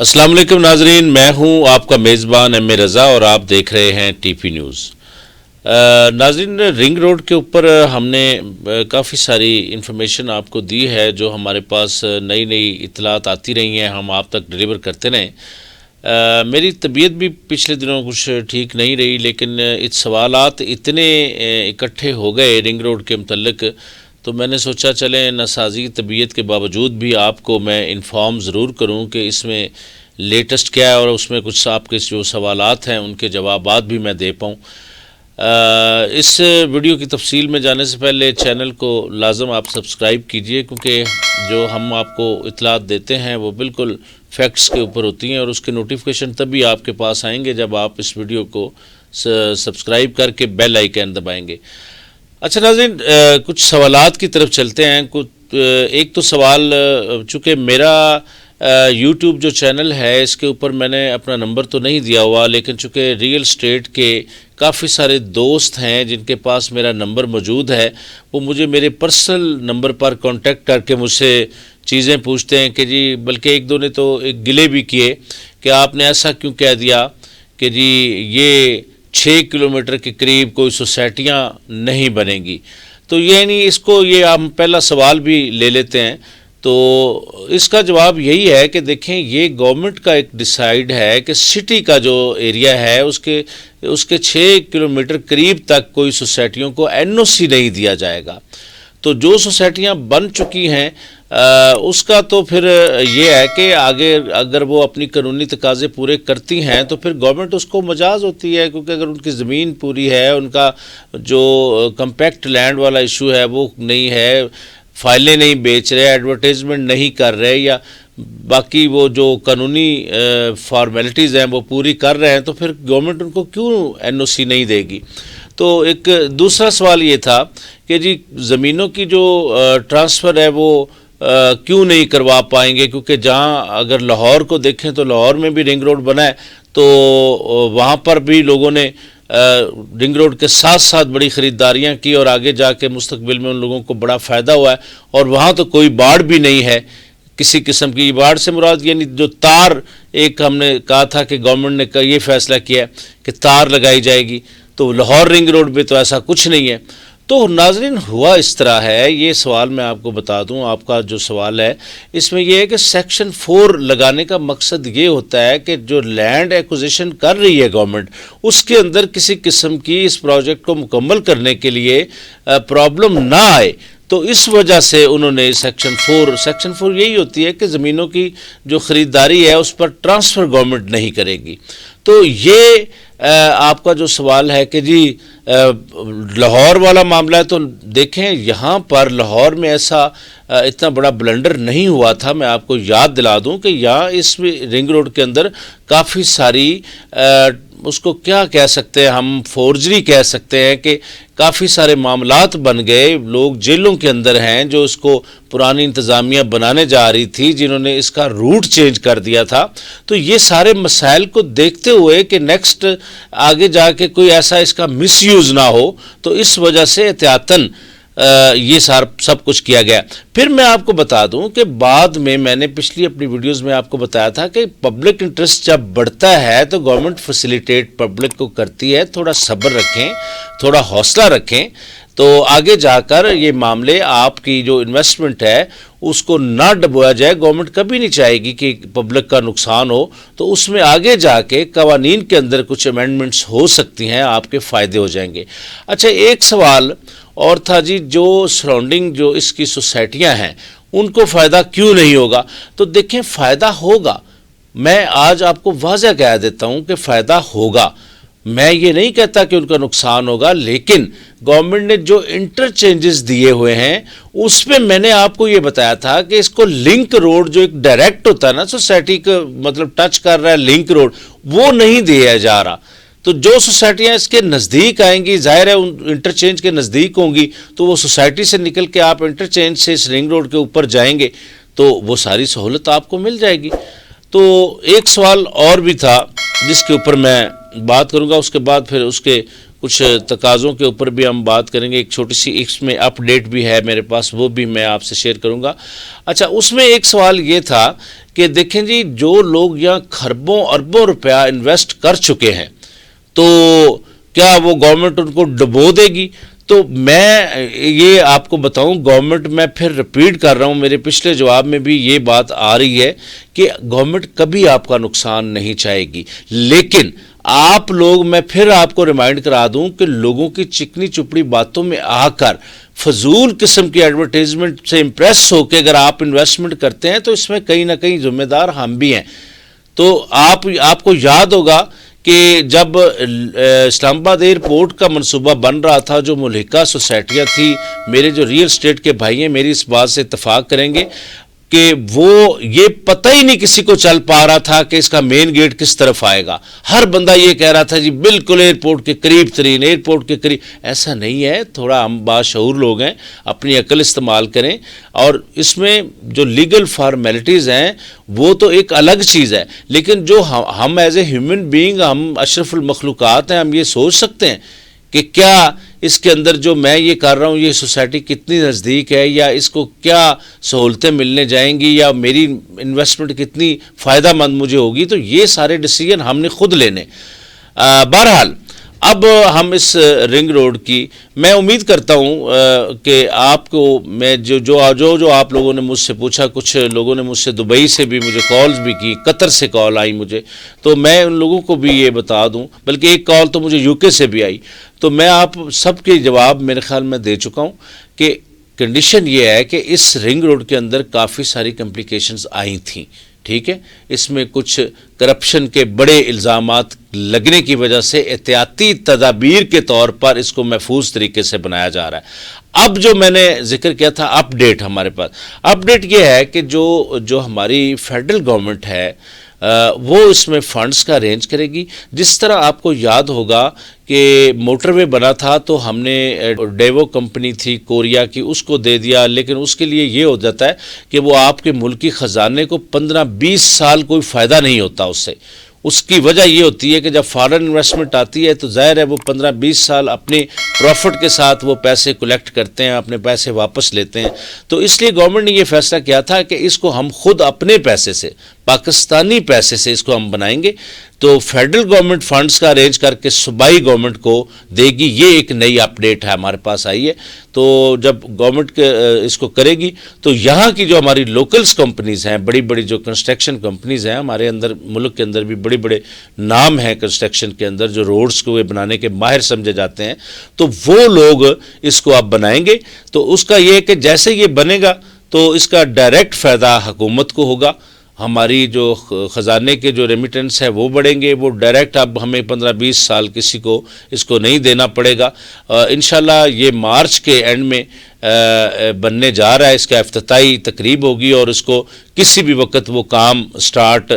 السلام علیکم ناظرین، میں ہوں آپ کا میزبان ایم اے رضا اور آپ دیکھ رہے ہیں ٹی پی نیوز۔ ناظرین، رنگ روڈ کے اوپر ہم نے کافی ساری انفارمیشن آپ کو دی ہے، جو ہمارے پاس نئی نئی اطلاعات آتی رہی ہیں، ہم آپ تک ڈیلیور کرتے رہیں۔ میری طبیعت بھی پچھلے دنوں کچھ ٹھیک نہیں رہی، لیکن سوالات اتنے اکٹھے ہو گئے رنگ روڈ کے متعلق، تو میں نے سوچا چلیں ناسازی طبیعت کے باوجود بھی آپ کو میں انفارم ضرور کروں کہ اس میں لیٹسٹ کیا ہے، اور اس میں کچھ آپ کے جو سوالات ہیں ان کے جوابات بھی میں دے پاؤں۔ اس ویڈیو کی تفصیل میں جانے سے پہلے چینل کو لازم آپ سبسکرائب کیجئے، کیونکہ جو ہم آپ کو اطلاعات دیتے ہیں وہ بالکل فیکٹس کے اوپر ہوتی ہیں، اور اس کے نوٹیفیکیشن تبھی آپ کے پاس آئیں گے جب آپ اس ویڈیو کو سبسکرائب کر کے بیل آئیکن دبائیں گے۔ اچھا ناظرین، کچھ سوالات کی طرف چلتے ہیں۔ ایک تو سوال، چونکہ میرا یوٹیوب جو چینل ہے اس کے اوپر میں نے اپنا نمبر تو نہیں دیا ہوا، لیکن چونکہ ریئل اسٹیٹ کے کافی سارے دوست ہیں جن کے پاس میرا نمبر موجود ہے، وہ مجھے میرے پرسنل نمبر پر کانٹیکٹ کر کے مجھ سے چیزیں پوچھتے ہیں کہ جی، بلکہ ایک دو نے تو ایک گلے بھی کیے کہ آپ نے ایسا کیوں کہہ دیا کہ جی یہ 6 کلومیٹر کے قریب کوئی سوسائٹیاں نہیں بنیں گی۔ تو یہ ہم پہلا سوال بھی لے لیتے ہیں۔ تو اس کا جواب یہی ہے کہ دیکھیں، یہ گورنمنٹ کا ایک ڈیسائیڈ ہے کہ سٹی کا جو ایریا ہے اس کے 6 کلومیٹر قریب تک کوئی سوسائٹیوں کو این او سی نہیں دیا جائے گا۔ تو جو سوسائٹیاں بن چکی ہیں اس کا تو پھر یہ ہے کہ آگے اگر وہ اپنی قانونی تقاضے پورے کرتی ہیں تو پھر گورنمنٹ اس کو مجاز ہوتی ہے، کیونکہ اگر ان کی زمین پوری ہے، ان کا جو کمپیکٹ لینڈ والا ایشو ہے وہ نہیں ہے، فائلیں نہیں بیچ رہے، ایڈورٹائزمنٹ نہیں کر رہے، یا باقی وہ جو قانونی فارمیلٹیز ہیں وہ پوری کر رہے ہیں، تو پھر گورنمنٹ ان کو کیوں این او سی نہیں دے گی۔ تو ایک دوسرا سوال یہ تھا کہ جی زمینوں کی جو ٹرانسفر ہے وہ کیوں نہیں کروا پائیں گے، کیونکہ جہاں اگر لاہور کو دیکھیں تو لاہور میں بھی رنگ روڈ بنا ہے، تو وہاں پر بھی لوگوں نے رنگ روڈ کے ساتھ ساتھ بڑی خریداریاں کی، اور آگے جا کے مستقبل میں ان لوگوں کو بڑا فائدہ ہوا ہے، اور وہاں تو کوئی باڑ بھی نہیں ہے کسی قسم کی۔ باڑ سے مراد یعنی جو تار، ایک ہم نے کہا تھا کہ گورنمنٹ نے یہ فیصلہ کیا ہے کہ تار لگائی جائے گی، تو لاہور رنگ روڈ میں تو ایسا کچھ نہیں ہے۔ تو ناظرین، ہوا اس طرح ہے، یہ سوال میں آپ کو بتا دوں، آپ کا جو سوال ہے اس میں یہ ہے کہ سیکشن 4 لگانے کا مقصد یہ ہوتا ہے کہ جو لینڈ ایکوزیشن کر رہی ہے گورنمنٹ، اس کے اندر کسی قسم کی اس پروجیکٹ کو مکمل کرنے کے لیے پرابلم نہ آئے، تو اس وجہ سے انہوں نے سیکشن 4 یہی ہوتی ہے کہ زمینوں کی جو خریداری ہے اس پر ٹرانسفر گورنمنٹ نہیں کرے گی۔ تو یہ آپ کا جو سوال ہے کہ جی لاہور والا معاملہ ہے، تو دیکھیں یہاں پر لاہور میں ایسا اتنا بڑا بلنڈر نہیں ہوا تھا۔ میں آپ کو یاد دلا دوں کہ یہاں اس رنگ روڈ کے اندر کافی ساری اس کو کیا کہہ سکتے ہیں ہم، فورجری کہہ سکتے ہیں، کہ کافی سارے معاملات بن گئے، لوگ جیلوں کے اندر ہیں جو اس کو پرانی انتظامیہ بنانے جا رہی تھی، جنہوں نے اس کا روٹ چینج کر دیا تھا۔ تو یہ سارے مسائل کو دیکھتے ہوئے کہ نیکسٹ آگے جا کے کوئی ایسا اس کا مس یوز نہ ہو، تو اس وجہ سے احتیاطاً یہ سب کچھ کیا گیا۔ پھر میں آپ کو بتا دوں کہ بعد میں نے پچھلی اپنی ویڈیوز میں آپ کو بتایا تھا کہ پبلک انٹرسٹ جب بڑھتا ہے تو گورنمنٹ فیسیلیٹیٹ پبلک کو کرتی ہے، تھوڑا صبر رکھیں، تھوڑا حوصلہ رکھیں، تو آگے جا کر یہ معاملے آپ کی جو انویسٹمنٹ ہے اس کو نہ ڈبویا جائے۔ گورنمنٹ کبھی نہیں چاہے گی کہ پبلک کا نقصان ہو، تو اس میں آگے جا کے قوانین کے اندر کچھ امینڈمنٹس ہو سکتی ہیں، آپ کے فائدے ہو جائیں گے۔ اچھا، ایک سوال اور تھا جی، جو سراؤنڈنگ جو اس کی سوسائٹیاں ہیں ان کو فائدہ کیوں نہیں ہوگا؟ تو دیکھیں، فائدہ ہوگا، میں آج آپ کو واضح کہہ دیتا ہوں کہ فائدہ ہوگا۔ میں یہ نہیں کہتا کہ ان کا نقصان ہوگا، لیکن گورنمنٹ نے جو انٹرچینجز دیے ہوئے ہیں اس پہ میں نے آپ کو یہ بتایا تھا کہ اس کو لنک روڈ جو ایک ڈائریکٹ ہوتا ہے نا سوسائٹی کا، مطلب ٹچ کر رہا ہے لنک روڈ، وہ نہیں دیا جا رہا۔ تو جو سوسائٹیاں اس کے نزدیک آئیں گی، ظاہر ہے انٹرچینج کے نزدیک ہوں گی، تو وہ سوسائٹی سے نکل کے آپ انٹرچینج سے اس رنگ روڈ کے اوپر جائیں گے تو وہ ساری سہولت آپ کو مل جائے گی۔ تو ایک سوال اور بھی تھا جس کے اوپر میں بات کروں گا، اس کے بعد پھر اس کے کچھ تقاضوں کے اوپر بھی ہم بات کریں گے. ایک چھوٹی سی اس میں اپ ڈیٹ بھی ہے میرے پاس, وہ بھی میں آپ سے شیئر کروں گا. اچھا, اس میں ایک سوال یہ تھا کہ دیکھیں جی, جو لوگ یہاں خربوں اربوں روپیہ انویسٹ کر چکے ہیں تو کیا وہ گورنمنٹ ان کو ڈبو دے گی؟ تو میں یہ آپ کو بتاؤں, گورنمنٹ, میں پھر رپیٹ کر رہا ہوں, میرے پچھلے جواب میں بھی یہ بات آ رہی ہے کہ گورنمنٹ کبھی آپ کا نقصان نہیں چاہے گی. لیکن آپ لوگ, میں پھر آپ کو ریمائنڈ کرا دوں کہ لوگوں کی چکنی چپڑی باتوں میں آ کر فضول قسم کی ایڈورٹیزمنٹ سے امپریس ہو کے اگر آپ انویسٹمنٹ کرتے ہیں تو اس میں کہیں نہ کہیں ذمہ دار ہم بھی ہیں. تو آپ کو یاد ہوگا کہ جب اسلام آباد ایئرپورٹ کا منصوبہ بن رہا تھا, جو ملحقہ سوسائٹیاں تھی, میرے جو ریئل اسٹیٹ کے بھائی ہیں میری اس بات سے اتفاق کریں گے کہ وہ یہ پتہ ہی نہیں کسی کو چل پا رہا تھا کہ اس کا مین گیٹ کس طرف آئے گا. ہر بندہ یہ کہہ رہا تھا جی بالکل ایئرپورٹ کے قریب ترین, ایئرپورٹ کے قریب. ایسا نہیں ہے, تھوڑا ہم باشعور لوگ ہیں, اپنی عقل استعمال کریں. اور اس میں جو لیگل فارمیلٹیز ہیں وہ تو ایک الگ چیز ہے, لیکن جو ہم ایز اے ہیومن بینگ, ہم اشرف المخلوقات ہیں, ہم یہ سوچ سکتے ہیں کہ کیا اس کے اندر جو میں یہ کر رہا ہوں یہ سوسائٹی کتنی نزدیک ہے, یا اس کو کیا سہولتیں ملنے جائیں گی, یا میری انویسٹمنٹ کتنی فائدہ مند مجھے ہوگی. تو یہ سارے ڈیسیجن ہم نے خود لینے. بہرحال اب ہم اس رنگ روڈ کی, میں امید کرتا ہوں کہ آپ کو میں جو آپ لوگوں نے مجھ سے پوچھا, کچھ لوگوں نے مجھ سے دبئی سے بھی مجھے کالز بھی کی, قطر سے کال آئی مجھے, تو میں ان لوگوں کو بھی یہ بتا دوں, بلکہ ایک کال تو مجھے UK سے بھی آئی. تو میں آپ سب کے جواب میرے خیال میں دے چکا ہوں کہ کنڈیشن یہ ہے کہ اس رنگ روڈ کے اندر کافی ساری کمپلیکیشنز آئی تھیں. ٹھیک ہے, اس میں کچھ کرپشن کے بڑے الزامات لگنے کی وجہ سے احتیاطی تدابیر کے طور پر اس کو محفوظ طریقے سے بنایا جا رہا ہے. اب جو میں نے ذکر کیا تھا اپ ڈیٹ, ہمارے پاس اپ ڈیٹ یہ ہے کہ جو ہماری فیڈرل گورنمنٹ ہے وہ اس میں فنڈز کا ارینج کرے گی. جس طرح آپ کو یاد ہوگا کہ موٹر وے بنا تھا تو ہم نے ڈیوو کمپنی تھی کوریا کی, اس کو دے دیا, لیکن اس کے لیے یہ ہو جاتا ہے کہ وہ آپ کے ملکی خزانے کو 15-20 سال کوئی فائدہ نہیں ہوتا اس سے. اس کی وجہ یہ ہوتی ہے کہ جب فارن انویسٹمنٹ آتی ہے تو ظاہر ہے وہ 15-20 سال اپنے پروفٹ کے ساتھ وہ پیسے کلیکٹ کرتے ہیں, اپنے پیسے واپس لیتے ہیں. تو اس لیے گورنمنٹ نے یہ فیصلہ کیا تھا کہ اس کو ہم خود اپنے پیسے سے, پاکستانی پیسے سے اس کو ہم بنائیں گے. تو فیڈرل گورنمنٹ فنڈز کا ارینج کر کے صوبائی گورنمنٹ کو دے گی. یہ ایک نئی اپ ڈیٹ ہے ہمارے پاس آئی ہے. تو جب گورنمنٹ اس کو کرے گی تو یہاں کی جو ہماری لوکلز کمپنیز ہیں, بڑی بڑی جو کنسٹرکشن کمپنیز ہیں ہمارے اندر, ملک کے اندر بھی بڑے بڑے نام ہیں کنسٹرکشن کے اندر, جو روڈز کو بنانے کے ماہر سمجھے جاتے ہیں, تو وہ لوگ اس کو اب بنائیں گے. تو اس کا یہ ہے کہ جیسے یہ بنے گا تو اس کا ڈائریکٹ فائدہ حکومت کو ہوگا. ہماری جو خزانے کے جو ریمیٹنس ہے وہ بڑھیں گے, وہ ڈائریکٹ اب ہمیں 15-20 سال کسی کو اس کو نہیں دینا پڑے گا. انشاءاللہ یہ مارچ کے اینڈ میں بننے جا رہا ہے, اس کا افتتاحی تقریب ہوگی اور اس کو کسی بھی وقت وہ کام سٹارٹ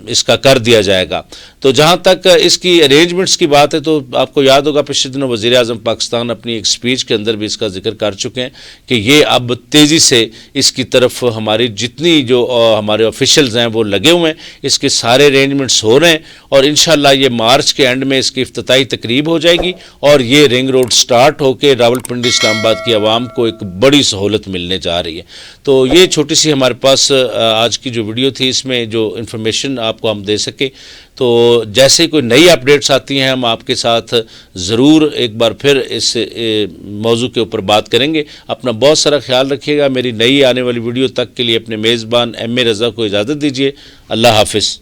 اس کا کر دیا جائے گا. تو جہاں تک اس کی ارینجمنٹس کی بات ہے تو آپ کو یاد ہوگا پچھلے دنوں وزیر اعظم پاکستان اپنی ایک سپیچ کے اندر بھی اس کا ذکر کر چکے ہیں کہ یہ اب تیزی سے اس کی طرف ہماری جتنی جو ہمارے آفیشلز ہیں وہ لگے ہوئے ہیں, اس کے سارے ارینجمنٹس ہو رہے ہیں اور انشاءاللہ یہ مارچ کے اینڈ میں اس کی افتتاحی تقریب ہو جائے گی اور یہ رنگ روڈ سٹارٹ ہو کے راولپنڈی اسلام آباد کی عوام کو ایک بڑی سہولت ملنے جا رہی ہے. تو یہ چھوٹی سی ہمارے پاس آج کی جو ویڈیو تھی, اس میں جو انفارمیشن آپ کو ہم دے سکے. تو جیسے کوئی نئی اپڈیٹس آتی ہیں ہم آپ کے ساتھ ضرور ایک بار پھر اس موضوع کے اوپر بات کریں گے. اپنا بہت سارا خیال رکھیے گا. میری نئی آنے والی ویڈیو تک کے لیے اپنے میزبان ایم اے رضا کو اجازت دیجیے. اللہ حافظ.